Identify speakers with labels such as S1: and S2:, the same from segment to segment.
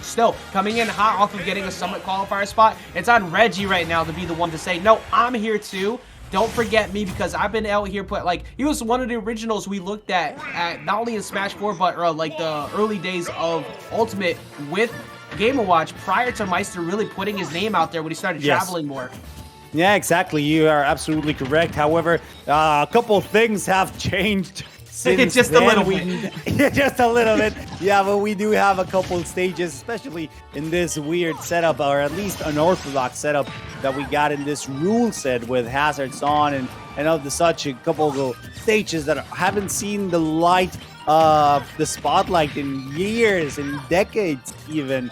S1: Still coming in hot off of getting a Summit qualifier spot. It's on Regi right now to be the one to say, no, I'm here too. Don't forget me, because I've been out here, he was one of the originals we looked at not only in Smash 4, but like the early days of Ultimate with Game & Watch prior to Meister really putting his name out there when he started traveling more.
S2: Yeah, exactly. You are absolutely correct. However, a couple things have changed.
S1: Just a little bit.
S2: Yeah, just a little bit. Yeah, but we do have a couple stages, especially in this weird setup, or at least unorthodox setup that we got in this rule set with hazards on and of the such, a couple of stages that haven't seen the light of the spotlight in years, in decades even,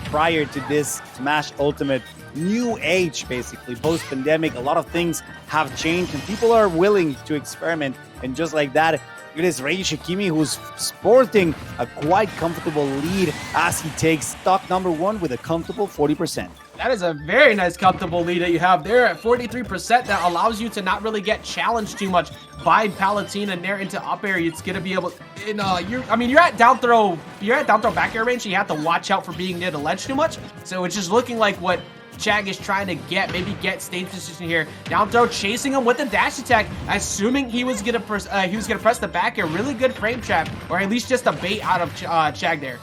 S2: prior to this Smash Ultimate new age, basically post-pandemic. A lot of things have changed and people are willing to experiment, and just like that, it is Regi Shikimi who's sporting a quite comfortable lead as he takes stock number 1 with a comfortable 40%.
S1: That is a very nice comfortable lead that you have there at 43%. That allows you to not really get challenged too much by Palutena there into up air. It's gonna be able you're at down throw back air range, so you have to watch out for being near the ledge too much. So it's just looking like what Chag is trying to get stage position here. Down throw, chasing him with the dash attack, assuming he was gonna press the back air. Really good frame trap, or at least just a bait out of Chag there.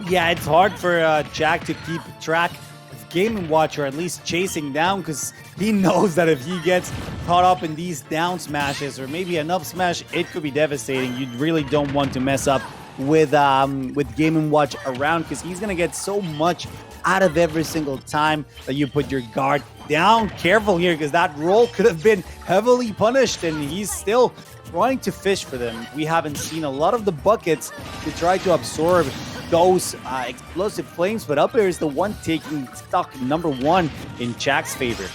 S2: Yeah, it's hard for Chag to keep track of Game & Watch, or at least chasing down, because he knows that if he gets caught up in these down smashes, or maybe an up smash, it could be devastating. You really don't want to mess up with Game & Watch around, because he's gonna get so much out of every single time that you put your guard down. Careful here, because that roll could have been heavily punished, and he's still trying to fish for them. We haven't seen a lot of the buckets to try to absorb those explosive flames, but up air is the one taking stock number 1 in Chag's favor.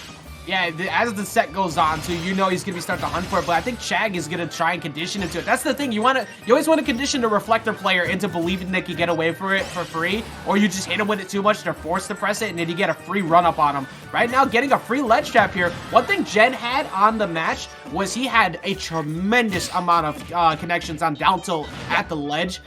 S1: Yeah, as the set goes on, so you know he's gonna be starting to hunt for it. But I think Chag is gonna try and condition into it. That's the thing. You always want to condition the reflector player into believing they can get away for it for free, or you just hit him with it too much, they're forced to press it, and then you get a free run up on him. Right now, getting a free ledge trap here. One thing Jen had on the match was he had a tremendous amount of connections on down tilt at the ledge.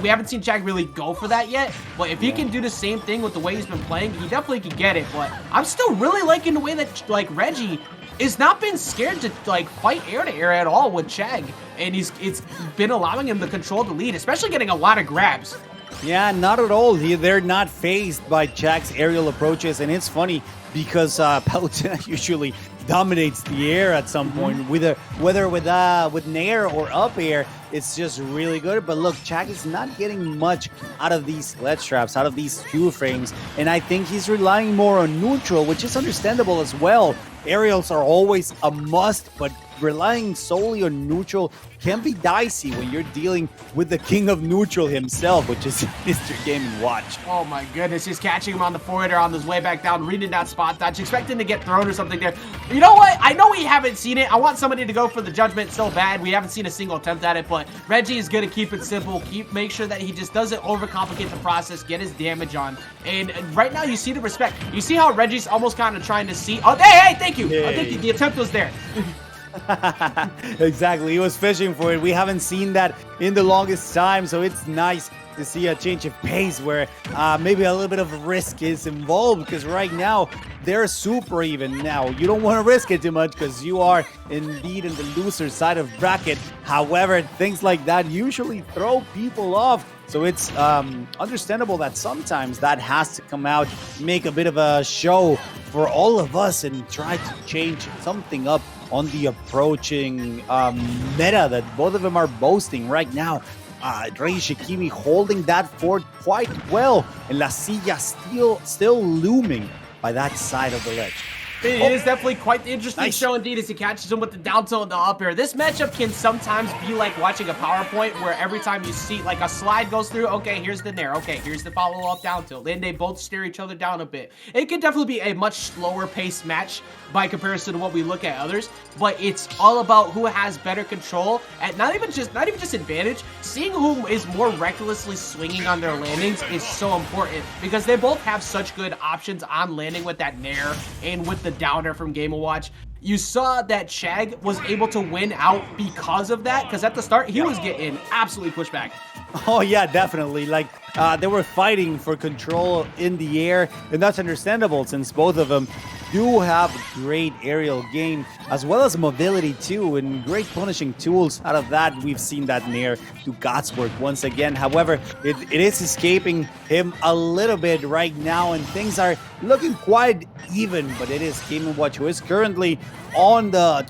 S1: We haven't seen Chag really go for that yet, but if he can do the same thing with the way he's been playing, he definitely can get it. But I'm still really liking the way that Regi is not been scared to fight air to air at all with Chag, and it's been allowing him to control the lead, especially getting a lot of grabs.
S2: Yeah, not at all. They're not phased by Chag's aerial approaches, and it's funny because Palutena usually dominates the air at some point, whether with nair or up air. It's just really good. But look, Chag is not getting much out of these ledge traps, out of these 2 frames, and I think he's relying more on neutral, which is understandable as well. Aerials are always a must, but relying solely on neutral can be dicey when you're dealing with the king of neutral himself, which is Mr. Game & Watch.
S1: Oh my goodness, he's catching him on the forward on his way back down, reading that spot dodge, expecting to get thrown or something there. You know what? I know we haven't seen it. I want somebody to go for the judgment so bad. We haven't seen a single attempt at it, but Regi is going to keep it simple, make sure that he just doesn't overcomplicate the process, get his damage on. And right now you see the respect. You see how Regi's almost kind of trying to see. Oh, hey, thank you.
S2: Yay.
S1: I think the attempt was there.
S2: Exactly, he was fishing for it. We haven't seen that in the longest time, so it's nice to see a change of pace where maybe a little bit of risk is involved, because right now they're super even. Now you don't want to risk it too much because you are indeed in the loser side of bracket. However, things like that usually throw people off, so it's understandable that sometimes that has to come out, make a bit of a show for all of us, and try to change something up on the approaching meta that both of them are boasting right now. Regi Shikimi holding that fort quite well, and La Silla still looming by that side of the ledge.
S1: It is definitely quite the interesting show indeed as he catches him with the down tilt and the up air. This matchup can sometimes be like watching a PowerPoint where every time you see like a slide goes through, okay, here's the nair, okay, here's the follow-up down tilt. Then they both stare each other down a bit. It could definitely be a much slower paced match by comparison to what we look at others, but it's all about who has better control at not even just advantage. Seeing who is more recklessly swinging on their landings is so important, because they both have such good options on landing with that nair and with the downer from Game & Watch. you saw that Chag was able to win out because of that, because at the start, he was getting absolutely pushed back.
S2: Oh yeah, definitely. Like they were fighting for control in the air, and that's understandable since both of them do have great aerial game as well as mobility too, and great punishing tools. Out of that, we've seen that Nair do God's work once again. However, it is escaping him a little bit right now, and things are looking quite even. But it is Game & Watch who is currently on the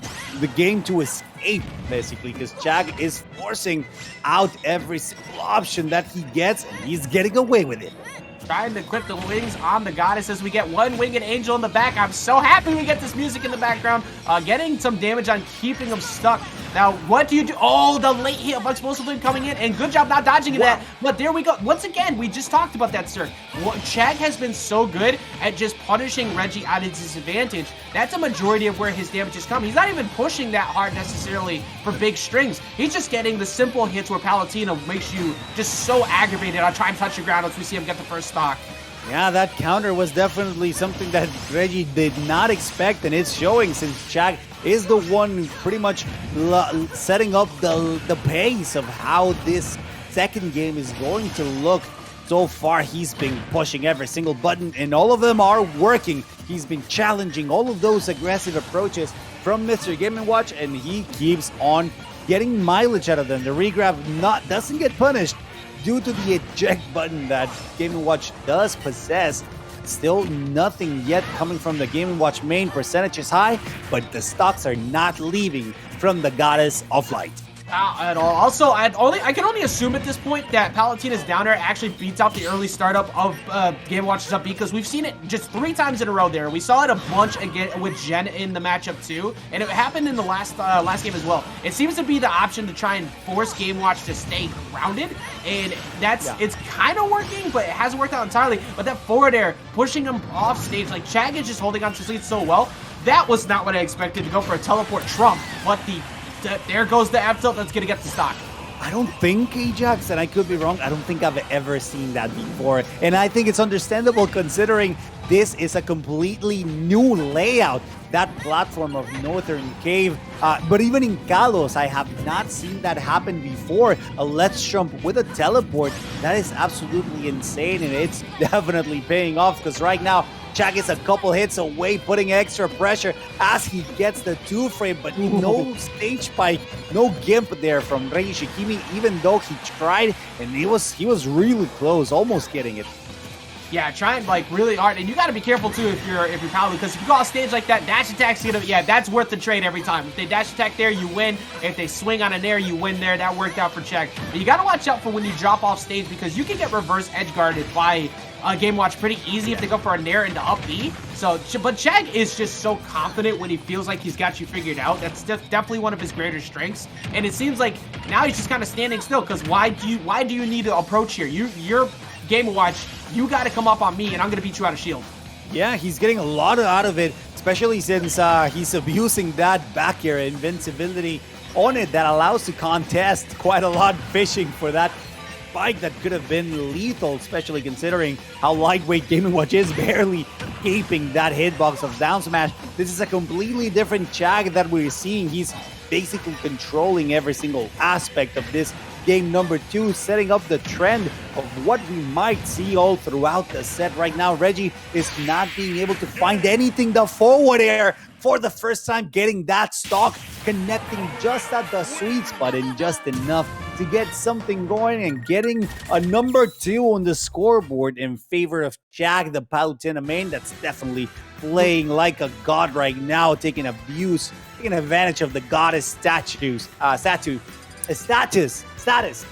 S2: game to escape, basically, because Chag is forcing out every single option that he gets, and he's getting away with it.
S1: Trying to equip the wings on the goddess as we get one winged angel in the back. I'm so happy we get this music in the background. Getting some damage on keeping him stuck. Now, what do you do? Oh, the late hit of Explosive Flame coming in, and good job not dodging that. But there we go. Once again, we just talked about that, sir. Chag has been so good at just punishing Regi at his disadvantage. That's a majority of where his damage is coming. He's not even pushing that hard necessarily for big strings. He's just getting the simple hits where Palutena makes you just so aggravated on trying to touch the ground once we see him get the first stock.
S2: Yeah, that counter was definitely something that Regi did not expect, and it's showing since Chag is the one pretty much setting up the pace of how this second game is going to look. So far, he's been pushing every single button, and all of them are working. He's been challenging all of those aggressive approaches from Mr. Game & Watch, and he keeps on getting mileage out of them. The regrab doesn't get punished due to the eject button that Game & Watch does possess. Still nothing yet coming from the Game & Watch main. Percentage is high, but the stocks are not leaving from the Goddess of Light.
S1: At all. Also, I can only assume at this point that Palutena's down air actually beats out the early startup of Game & Watch's up B, because we've seen it just 3 times in a row there. We saw it a bunch again with Jen in the matchup too, and it happened in the last game as well. It seems to be the option to try and force Game & Watch to stay grounded, and it's kind of working, but it hasn't worked out entirely. But that forward air, pushing him off stage, like Chag is just holding on to his lead so well. That was not what I expected to go for a teleport trump, but there goes the F tilt that's going to get the stock.
S2: I don't think, Ajax, and I could be wrong, I don't think I've ever seen that before. And I think it's understandable considering this is a completely new layout, that platform of Northern Cave. But even in Kalos, I have not seen that happen before. A Let's Jump with a teleport, that is absolutely insane, and it's definitely paying off, because right now, Chag is a couple hits away, putting extra pressure as he gets the 2-frame, but no stage spike, no gimp there from Regi Shikimi, even though he tried, and he was really close, almost getting it.
S1: Yeah, trying like really hard, and you got to be careful too if you're Palu, because if you go off stage like that, dash attack's gonna, that's worth the trade every time. If they dash attack there, you win. If they swing on an air, you win there. That worked out for Chag. But you got to watch out for when you drop off stage, because you can get reverse edge guarded by Game Watch pretty easy if they go for a nair into up B. So, but Chag is just so confident when he feels like he's got you figured out. That's definitely one of his greater strengths. And it seems like now he's just kind of standing still, because why do you need to approach here? You're Game Watch. You got to come up on me, and I'm going to beat you out of shield.
S2: Yeah, he's getting a lot out of it, especially since he's abusing that back air invincibility on it that allows to contest quite a lot, fishing for that spike that could have been lethal, especially considering how lightweight Game & Watch is, barely escaping that hitbox of down smash. This is a completely different Chag that we're seeing. He's basically controlling every single aspect of this game number 2, setting up the trend of what we might see all throughout the set. Right now, Regi is not being able to find anything. The forward air for the first time, getting that stock, connecting just at the sweet spot and just enough to get something going, and getting a number 2 on the scoreboard in favor of Chag, the Palutena main. That's definitely playing like a god right now, taking advantage of the goddess status.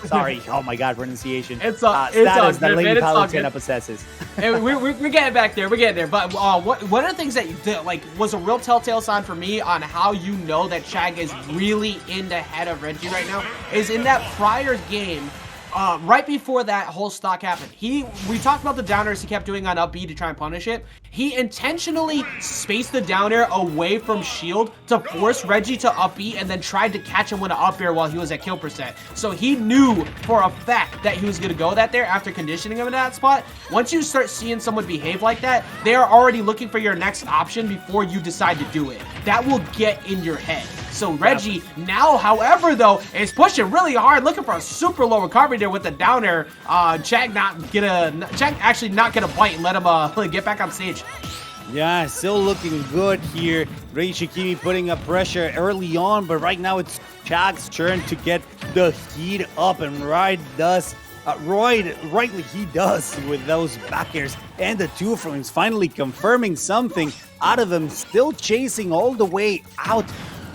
S2: Sorry. Oh my god, pronunciation.
S1: It's
S2: status that Lady Palutena possesses.
S1: We're getting back there. We're getting there. But one of the things that was a real telltale sign for me on how you know that Chag is really in the head of Regi right now is in that prior game. right before that whole stock happened, we talked about the downers he kept doing on up B to try and punish it. He intentionally spaced the down air away from shield to force Regi to up B and then tried to catch him with an up air while he was at kill percent. So he knew for a fact that he was going to go that there after conditioning him in that spot. Once you start seeing someone behave like that, they are already looking for your next option before you decide to do it. That will get in your head. So Regi now, however, though, is pushing really hard, looking for a super low recovery there with the downer. Chag actually not gonna bite and let him get back on stage.
S2: Yeah, still looking good here. Regi Shikimi putting up pressure early on, but right now it's Chag's turn to get the heat up, and rightly he does with those back airs and the two frames, finally confirming something out of him, still chasing all the way out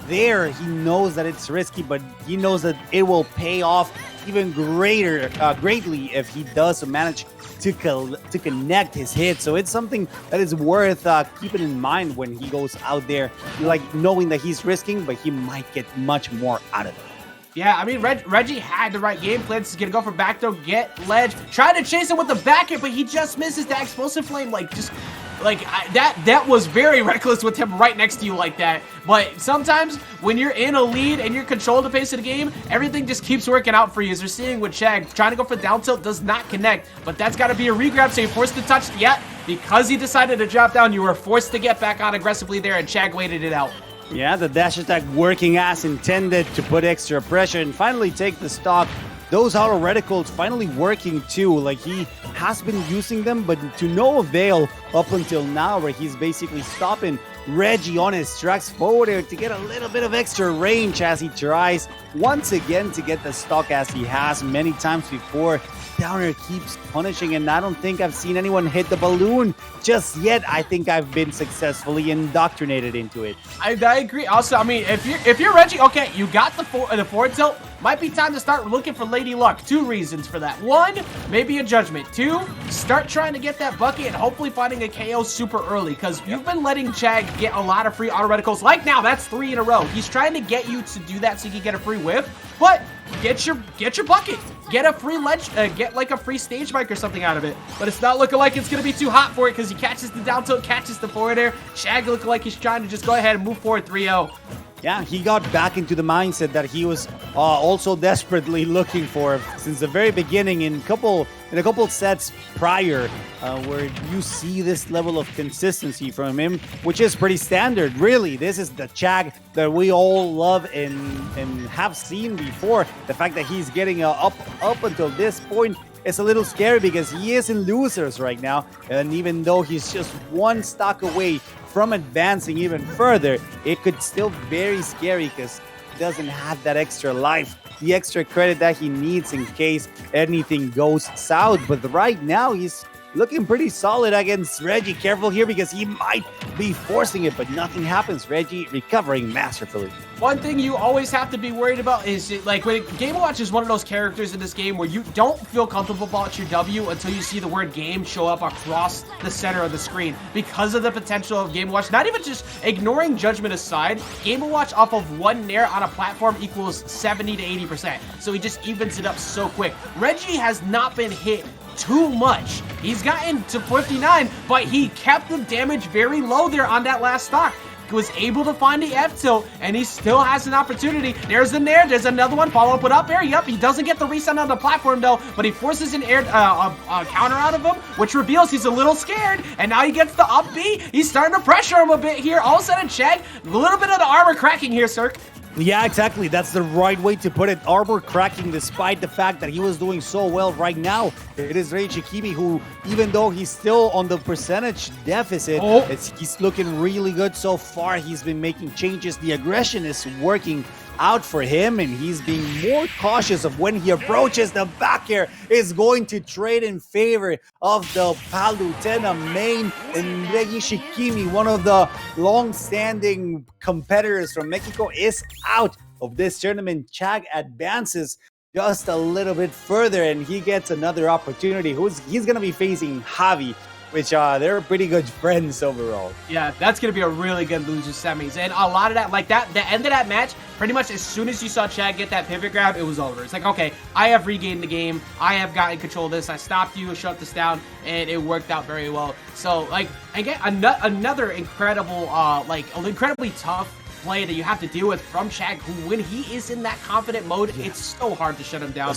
S2: there. He knows that it's risky, but he knows that it will pay off even greatly if he does manage to connect his hit. So it's something that is worth keeping in mind when he goes out there, like knowing that he's risking, but he might get much more out of it.
S1: Yeah, I mean, Regi had the right game plan. He's going to go for back throw, get ledge, try to chase him with the back air, but he just misses that explosive flame. That was very reckless with him right next to you like that. But sometimes when you're in a lead and you're controlling the pace of the game, everything just keeps working out for you. As we're seeing with Chag, trying to go for down tilt does not connect, but that's got to be a regrab, so you're forced to touch. Yeah, because he decided to drop down, you were forced to get back on aggressively there, and Chag waited it out.
S2: Yeah, the dash attack working as intended to put extra pressure and finally take the stock. Those auto reticles finally working too. Like, he has been using them, but to no avail up until now, where he's basically stopping Regi on his tracks forward there to get a little bit of extra range as he tries once again to get the stock as he has many times before. Downer keeps punishing, and I don't think I've seen anyone hit the balloon just yet. I think I've been successfully indoctrinated into it.
S1: I agree. Also, I mean, if you're Regi, okay, you got the forward tilt. Might be time to start looking for Lady Luck. 2 reasons for that. 1, maybe a judgment. 2, start trying to get that bucket and hopefully finding a KO super early, because you've been letting Chag get a lot of free auto reticles. Like now, that's 3 in a row. He's trying to get you to do that so you can get a free whiff, but get your bucket. Get a free ledge, get like a free stage bike or something out of it. But it's not looking like it's going to be too hot for it, because he catches the down tilt, catches the forward air. Chag looking like he's trying to just go ahead and move forward 3-0.
S2: Yeah, he got back into the mindset that he was also desperately looking for since the very beginning in a couple sets prior, where you see this level of consistency from him, which is pretty standard. Really, this is the Chag that we all love and have seen before. The fact that he's getting up until this point is a little scary, because he is in losers right now, and even though he's just 1 stock away from advancing even further, it could still be very scary, because he doesn't have that extra life, the extra credit that he needs in case anything goes south. But right now, he's looking pretty solid against Regi. Careful here, because he might be forcing it, but nothing happens. Regi recovering masterfully.
S1: One thing you always have to be worried about is, like, when Game & Watch is one of those characters in this game where you don't feel comfortable about your W until you see the word game show up across the center of the screen, because of the potential of Game & Watch. Not even just ignoring judgment aside, Game & Watch off of 1 nair on a platform equals 70 to 80%. So he just evens it up so quick. Regi has not been hit too much. He's gotten to 59, but he kept the damage very low there on that last stock. He was able to find the F tilt, and he still has an opportunity. There's the nair, there's another one, follow up with up air. Yep, he doesn't get the reset on the platform though, but he forces an air counter out of him, which reveals he's a little scared, and now he gets the up B. He's starting to pressure him a bit here. All of a sudden, Chag, a little bit of the armor cracking here, Cirque.
S2: Yeah, exactly. That's the right way to put it. Armor cracking, despite the fact that he was doing so well right now. It is Regi Shikimi who, even though he's still on the percentage deficit, he's looking really good so far. He's been making changes. The aggression is working out for him, and he's being more cautious of when he approaches. The back air is going to trade in favor of the Palutena main, and Regi Shikimi, one of the long-standing competitors from Mexico, is out of this tournament. Chag advances just a little bit further, and he gets another opportunity. He's going to be facing Javi which they're pretty good friends overall.
S1: Yeah, that's going to be a really good loser semis. And a lot of that, like that, the end of that match, pretty much as soon as you saw Chag get that pivot grab, it was over. It's like, okay, I have regained the game. I have gotten control of this. I stopped you, shut this down, and it worked out very well. So, like, again, another incredible, like, an incredibly tough play that you have to deal with from Chag, who, when he is in that confident mode, it's so hard to shut him down.